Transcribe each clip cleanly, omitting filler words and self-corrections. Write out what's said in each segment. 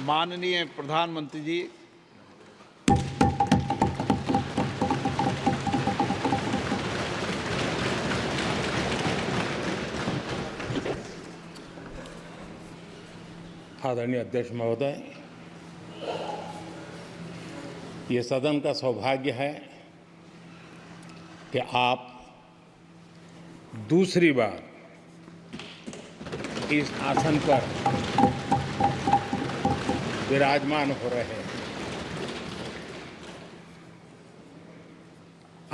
माननीय प्रधानमंत्री जी, आदरणीय अध्यक्ष महोदय, ये सदन का सौभाग्य है कि आप दूसरी बार इस आसन पर विराजमान हो रहे हैं।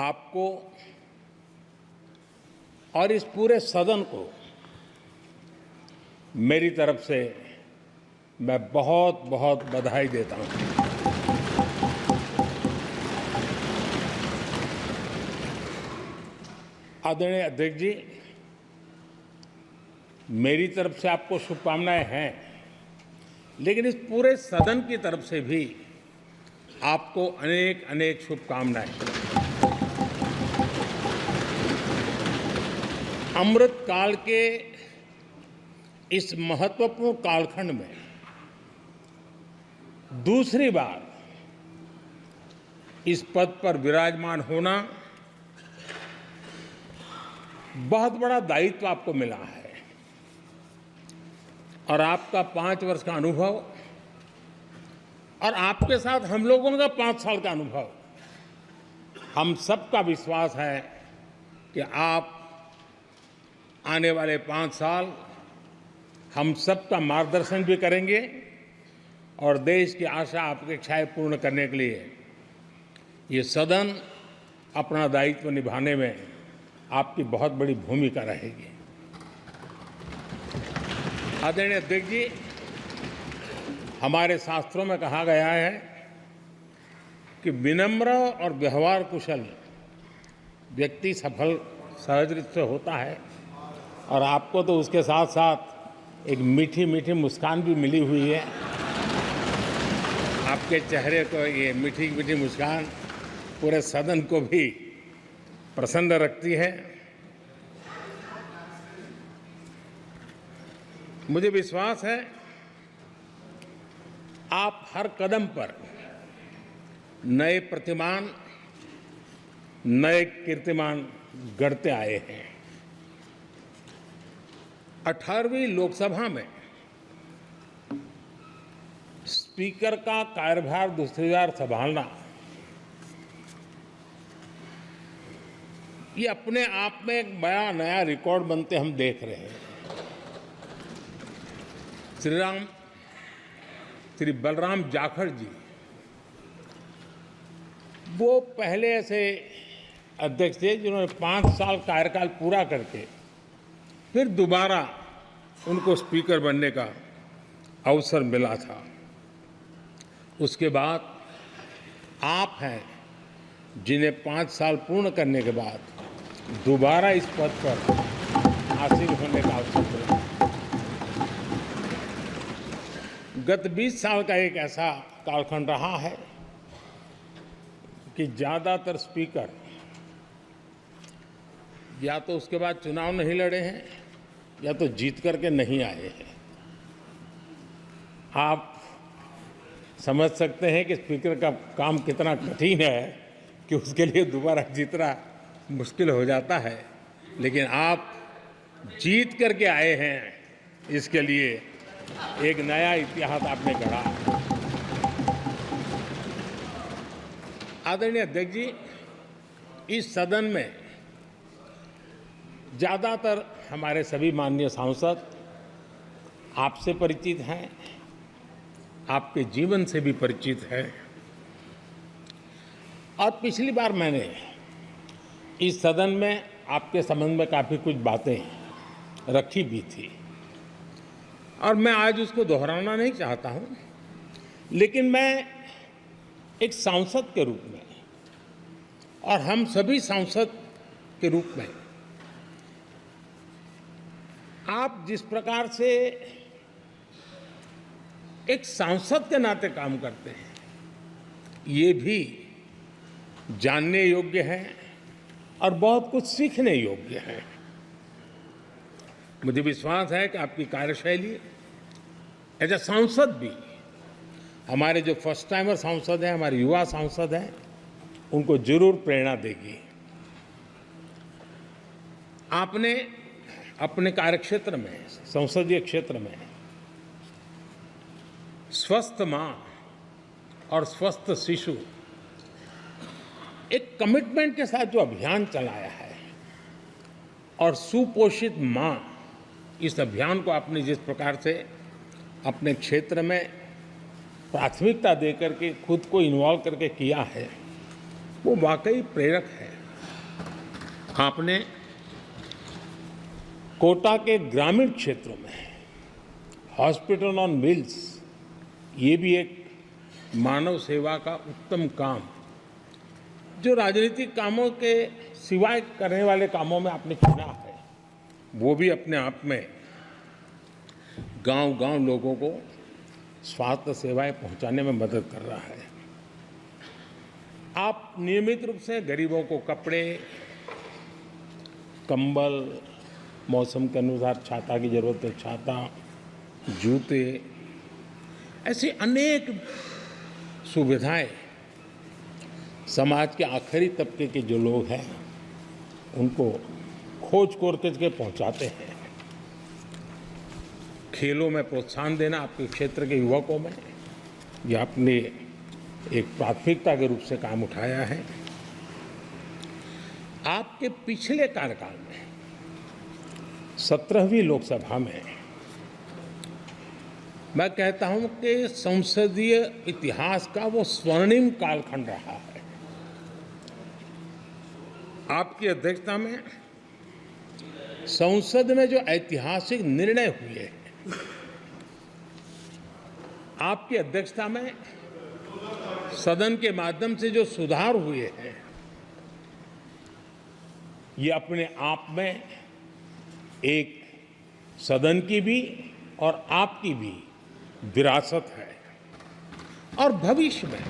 आपको और इस पूरे सदन को मेरी तरफ से मैं बहुत बहुत बधाई देता हूं। आदरणीय अध्यक्ष जी, मेरी तरफ से आपको शुभकामनाएं हैं, लेकिन इस पूरे सदन की तरफ से भी आपको अनेक अनेक शुभकामनाएं। अमृत काल के इस महत्वपूर्ण कालखंड में दूसरी बार इस पद पर विराजमान होना बहुत बड़ा दायित्व आपको मिला है और आपका 5 वर्ष का अनुभव और आपके साथ हम लोगों का 5 साल का अनुभव, हम सबका विश्वास है कि आप आने वाले 5 साल हम सबका मार्गदर्शन भी करेंगे और देश की आशा अपेक्षाएं पूर्ण करने के लिए ये सदन अपना दायित्व निभाने में आपकी बहुत बड़ी भूमिका रहेगी। आदरणीय अध्यक्ष जी, हमारे शास्त्रों में कहा गया है कि विनम्र और व्यवहार कुशल व्यक्ति सफल सहज रूप से होता है और आपको तो उसके साथ साथ एक मीठी मीठी मुस्कान भी मिली हुई है। आपके चेहरे को ये मीठी मीठी मुस्कान पूरे सदन को भी प्रसन्न रखती है। मुझे विश्वास है आप हर कदम पर नए प्रतिमान, नए कीर्तिमान गढ़ते आए हैं। 18वीं लोकसभा में स्पीकर का कार्यभार दूसरी बार संभालना ये अपने आप में एक बड़ा नया रिकॉर्ड बनते हम देख रहे हैं। श्री बलराम जाखड़ जी वो पहले ऐसे अध्यक्ष थे जिन्होंने 5 साल कार्यकाल पूरा करके फिर दोबारा उनको स्पीकर बनने का अवसर मिला था। उसके बाद आप हैं जिन्हें 5 साल पूर्ण करने के बाद दोबारा इस पद पर आसीन होने का अवसर मिला। गत 20 साल का एक ऐसा कालखंड रहा है कि ज़्यादातर स्पीकर या तो उसके बाद चुनाव नहीं लड़े हैं या तो जीत करके नहीं आए हैं। आप समझ सकते हैं कि स्पीकर का काम कितना कठिन है कि उसके लिए दोबारा जीतना मुश्किल हो जाता है, लेकिन आप जीत करके आए हैं, इसके लिए एक नया इतिहास आपने गढ़ा। आदरणीय अध्यक्ष जी, इस सदन में ज़्यादातर हमारे सभी माननीय सांसद आपसे परिचित हैं, आपके जीवन से भी परिचित हैं और पिछली बार मैंने इस सदन में आपके संबंध में काफ़ी कुछ बातें रखी भी थी और मैं आज उसको दोहराना नहीं चाहता हूं, लेकिन मैं एक सांसद के रूप में और हम सभी सांसद के रूप में आप जिस प्रकार से एक सांसद के नाते काम करते हैं, ये भी जानने योग्य है और बहुत कुछ सीखने योग्य है। मुझे विश्वास है कि आपकी कार्यशैली एज ए सांसद भी हमारे जो फर्स्ट टाइमर सांसद हैं, हमारे युवा सांसद हैं, उनको जरूर प्रेरणा देगी। आपने अपने कार्यक्षेत्र में, संसदीय क्षेत्र में स्वस्थ मां और स्वस्थ शिशु एक कमिटमेंट के साथ जो अभियान चलाया है, और सुपोषित मां, इस अभियान को आपने जिस प्रकार से अपने क्षेत्र में प्राथमिकता देकर के खुद को इन्वॉल्व करके किया है, वो वाकई प्रेरक है। आपने कोटा के ग्रामीण क्षेत्रों में हॉस्पिटल ऑन व्हील्स, ये भी एक मानव सेवा का उत्तम काम, जो राजनीतिक कामों के सिवाय करने वाले कामों में आपने चुना है, वो भी अपने आप में गांव-गांव लोगों को स्वास्थ्य सेवाएं पहुंचाने में मदद कर रहा है। आप नियमित रूप से गरीबों को कपड़े, कंबल, मौसम के अनुसार छाता की जरूरत है छाता, जूते, ऐसी अनेक सुविधाएं समाज के आखिरी तबके के जो लोग हैं उनको खोज करके पहुंचाते हैं। खेलों में प्रोत्साहन देना आपके क्षेत्र के युवकों में, ये आपने एक प्राथमिकता के रूप से काम उठाया है। आपके पिछले कार्यकाल में 17वीं लोकसभा में मैं कहता हूं कि संसदीय इतिहास का वो स्वर्णिम कालखंड रहा है। आपकी अध्यक्षता में संसद में जो ऐतिहासिक निर्णय हुए हैं, आपकी अध्यक्षता में सदन के माध्यम से जो सुधार हुए हैं, ये अपने आप में एक सदन की भी और आपकी भी विरासत है। और भविष्य में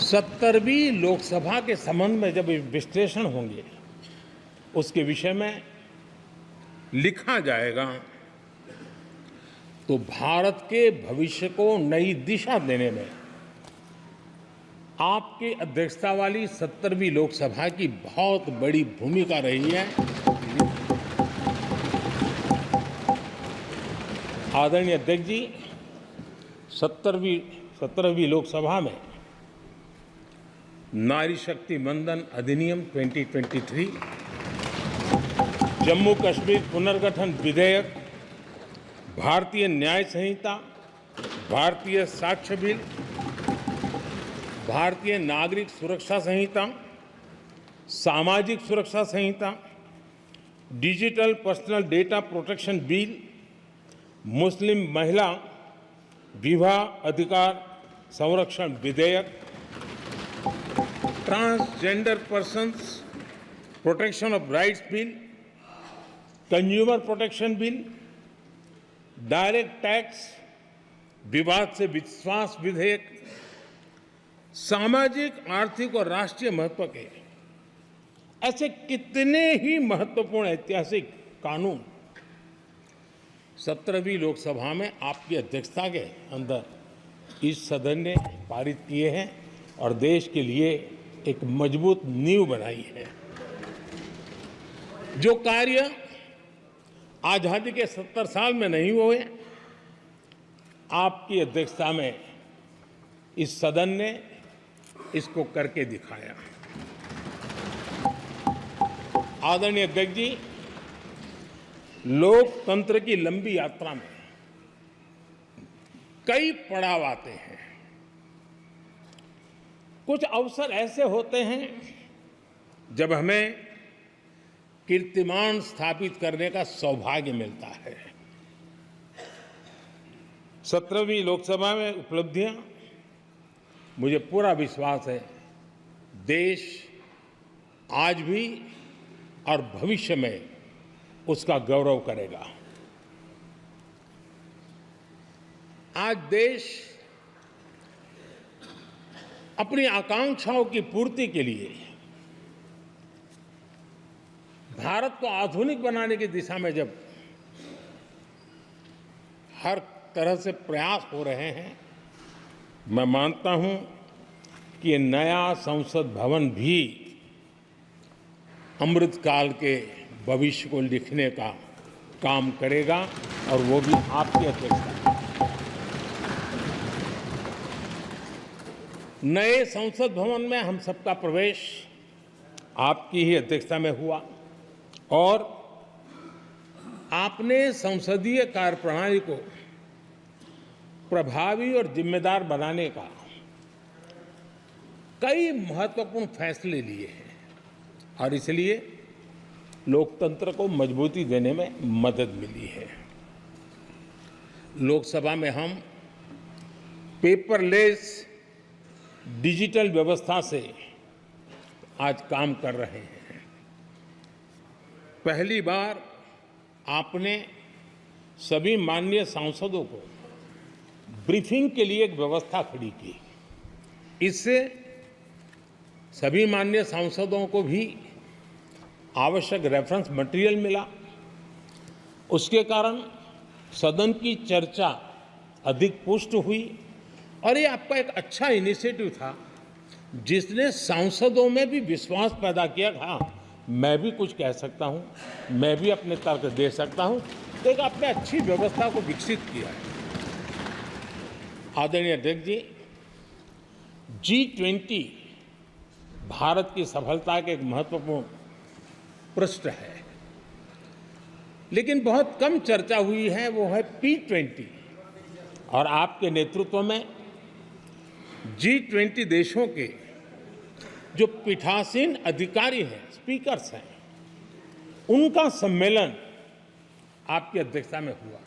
70वीं लोकसभा के संबंध में जब विश्लेषण होंगे, उसके विषय में लिखा जाएगा, तो भारत के भविष्य को नई दिशा देने में आपकी अध्यक्षता वाली 70वीं लोकसभा की बहुत बड़ी भूमिका रही है। आदरणीय अध्यक्ष जी, 17वीं लोकसभा में नारी शक्ति वंदन अधिनियम 2023, जम्मू कश्मीर पुनर्गठन विधेयक, भारतीय न्याय संहिता, भारतीय साक्ष्य बिल, भारतीय नागरिक सुरक्षा संहिता, सामाजिक सुरक्षा संहिता, digital personal data protection bill, मुस्लिम महिला विवाह अधिकार संरक्षण विधेयक, transgender persons protection of rights bill, consumer protection bill, direct tax विवाद से विश्वास विधेयक, सामाजिक, आर्थिक और राष्ट्रीय महत्व के ऐसे कितने ही महत्वपूर्ण ऐतिहासिक कानून 17वीं लोकसभा में आपकी अध्यक्षता के अंदर इस सदन ने पारित किए हैं और देश के लिए एक मजबूत नींव बनाई है। जो कार्य आजादी के 70 साल में नहीं हुए, आपकी अध्यक्षता में इस सदन ने इसको करके दिखाया। आदरणीय अध्यक्ष जी, लोकतंत्र की लंबी यात्रा में कई पड़ाव आते हैं। कुछ अवसर ऐसे होते हैं जब हमें कीर्तिमान स्थापित करने का सौभाग्य मिलता है। 17वीं लोकसभा में उपलब्धियां, मुझे पूरा विश्वास है देश आज भी और भविष्य में उसका गौरव करेगा। आज देश अपनी आकांक्षाओं की पूर्ति के लिए भारत को आधुनिक बनाने की दिशा में जब हर तरह से प्रयास हो रहे हैं, मैं मानता हूं कि ये नया संसद भवन भी अमृतकाल के भविष्य को लिखने का काम करेगा और वो भी आपकी अध्यक्षता में। नए संसद भवन में हम सबका प्रवेश आपकी ही अध्यक्षता में हुआ और आपने संसदीय कार्यप्रणाली को प्रभावी और जिम्मेदार बनाने का कई महत्वपूर्ण फैसले लिए हैं और इसलिए लोकतंत्र को मजबूती देने में मदद मिली है। लोकसभा में हम पेपरलेस डिजिटल व्यवस्था से आज काम कर रहे हैं। पहली बार आपने सभी माननीय सांसदों को ब्रीफिंग के लिए एक व्यवस्था खड़ी की। इससे सभी माननीय सांसदों को भी आवश्यक रेफरेंस मटेरियल मिला। उसके कारण सदन की चर्चा अधिक पुष्ट हुई और ये आपका एक अच्छा इनिशिएटिव था जिसने सांसदों में भी विश्वास पैदा किया। हाँ, मैं भी कुछ कह सकता हूँ, मैं भी अपने तर्क दे सकता हूँ। तो एक आपने अच्छी व्यवस्था को विकसित किया है। आदरणीय अध्यक्ष जी, G20 भारत की सफलता के एक महत्वपूर्ण पृष्ठ है, लेकिन बहुत कम चर्चा हुई है, वो है P20। और आपके नेतृत्व में G20 देशों के जो पीठासीन अधिकारी हैं, स्पीकर्स हैं, उनका सम्मेलन आपकी अध्यक्षता में हुआ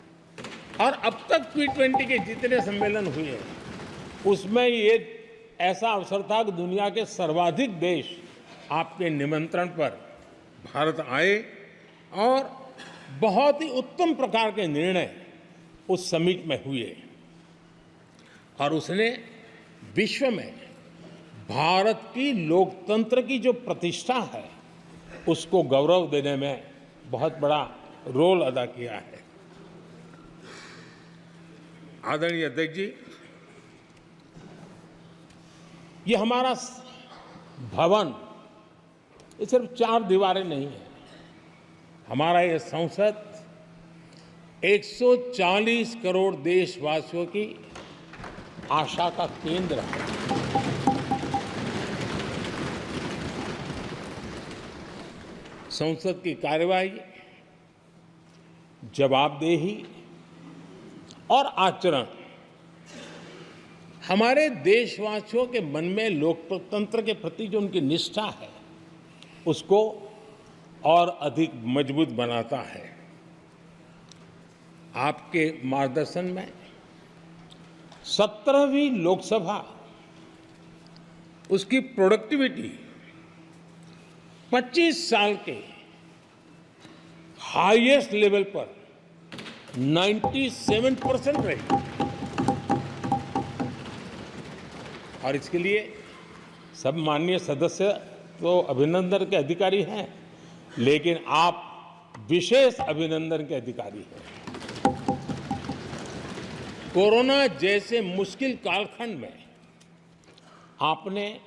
और अब तक P20 के जितने सम्मेलन हुए हैं उसमें ये ऐसा अवसर था कि दुनिया के सर्वाधिक देश आपके निमंत्रण पर भारत आए और बहुत ही उत्तम प्रकार के निर्णय उस समिट में हुए और उसने विश्व में भारत की लोकतंत्र की जो प्रतिष्ठा है उसको गौरव देने में बहुत बड़ा रोल अदा किया है। आदरणीय अध्यक्ष जी, ये हमारा भवन ये सिर्फ 4 दीवारें नहीं है। हमारा ये संसद 140 करोड़ देशवासियों की आशा का केंद्र है। संसद की कार्यवाही, जवाबदेही और आचरण हमारे देशवासियों के मन में लोकतंत्र के प्रति जो उनकी निष्ठा है उसको और अधिक मजबूत बनाता है। आपके मार्गदर्शन में 17वीं लोकसभा उसकी प्रोडक्टिविटी 25 साल के हाईएस्ट लेवल पर 97% रही और इसके लिए सब माननीय सदस्य तो अभिनंदन के अधिकारी हैं, लेकिन आप विशेष अभिनंदन के अधिकारी हैं। कोरोना जैसे मुश्किल कालखंड में आपने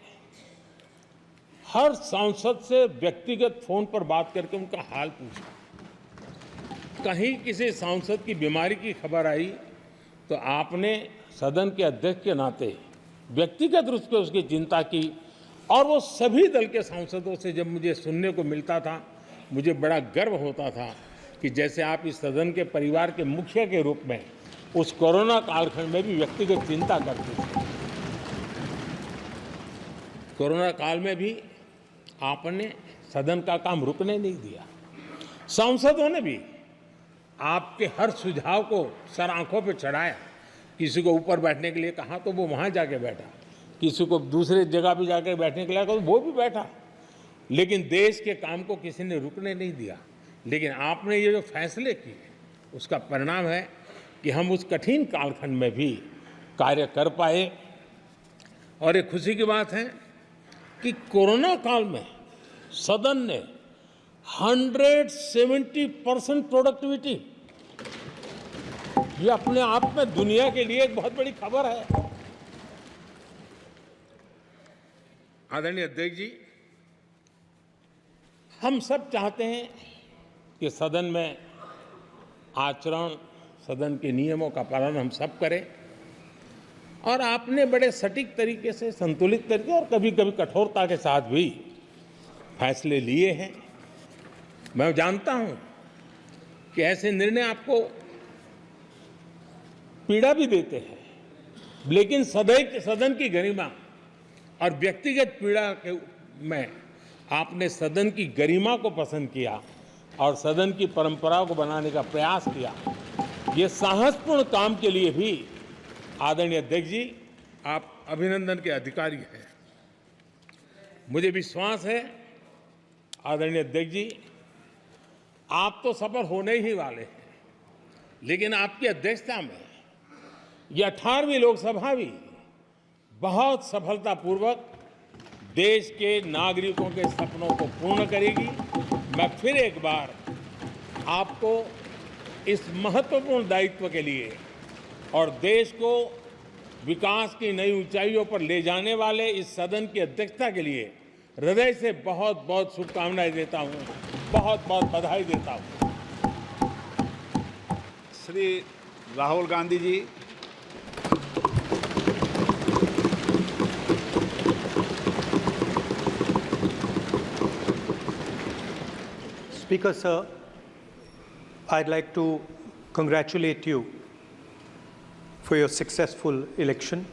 हर सांसद से व्यक्तिगत फोन पर बात करके उनका हाल पूछा। कहीं किसी सांसद की बीमारी की खबर आई तो आपने सदन के अध्यक्ष के नाते व्यक्तिगत रूप से उसकी चिंता की और वो सभी दल के सांसदों से जब मुझे सुनने को मिलता था मुझे बड़ा गर्व होता था कि जैसे आप इस सदन के परिवार के मुखिया के रूप में उस कोरोना कालखंड में भी व्यक्तिगत चिंता करते थे। कोरोना काल में भी आपने सदन का काम रुकने नहीं दिया। सांसदों ने भी आपके हर सुझाव को सर आंखों पे चढ़ाया। किसी को ऊपर बैठने के लिए कहा तो वो वहाँ जाके बैठा, किसी को दूसरे जगह पे जाके बैठने के लिए कहा तो वो भी बैठा, लेकिन देश के काम को किसी ने रुकने नहीं दिया। लेकिन आपने ये जो फैसले किए उसका परिणाम है कि हम उस कठिन कालखंड में भी कार्य कर पाए। और एक खुशी की बात है कि कोरोना काल में सदन ने 170% प्रोडक्टिविटी, ये अपने आप में दुनिया के लिए एक बहुत बड़ी खबर है। आदरणीय अध्यक्ष जी, हम सब चाहते हैं कि सदन में आचरण, सदन के नियमों का पालन हम सब करें, और आपने बड़े सटीक तरीके से, संतुलित तरीके और कभी कभी कठोरता के साथ भी फैसले लिए हैं। मैं जानता हूं कि ऐसे निर्णय आपको पीड़ा भी देते हैं, लेकिन सदन की गरिमा और व्यक्तिगत पीड़ा में आपने सदन की गरिमा को पसंद किया और सदन की परंपरा को बनाने का प्रयास किया। ये साहसपूर्ण काम के लिए भी आदरणीय अध्यक्ष जी, आप अभिनंदन के अधिकारी हैं। मुझे विश्वास है आदरणीय अध्यक्ष जी, आप तो सफल होने ही वाले हैं, लेकिन आपकी अध्यक्षता में यह 18वीं लोकसभा भी बहुत सफलतापूर्वक देश के नागरिकों के सपनों को पूर्ण करेगी। मैं फिर एक बार आपको इस महत्वपूर्ण दायित्व के लिए और देश को विकास की नई ऊंचाइयों पर ले जाने वाले इस सदन की अध्यक्षता के लिए हृदय से बहुत बहुत शुभकामनाएं देता हूं, बहुत बहुत बधाई देता हूं। Shri Rahul Gandhi ji. Speaker, sir, I'd like to congratulate you for your successful election.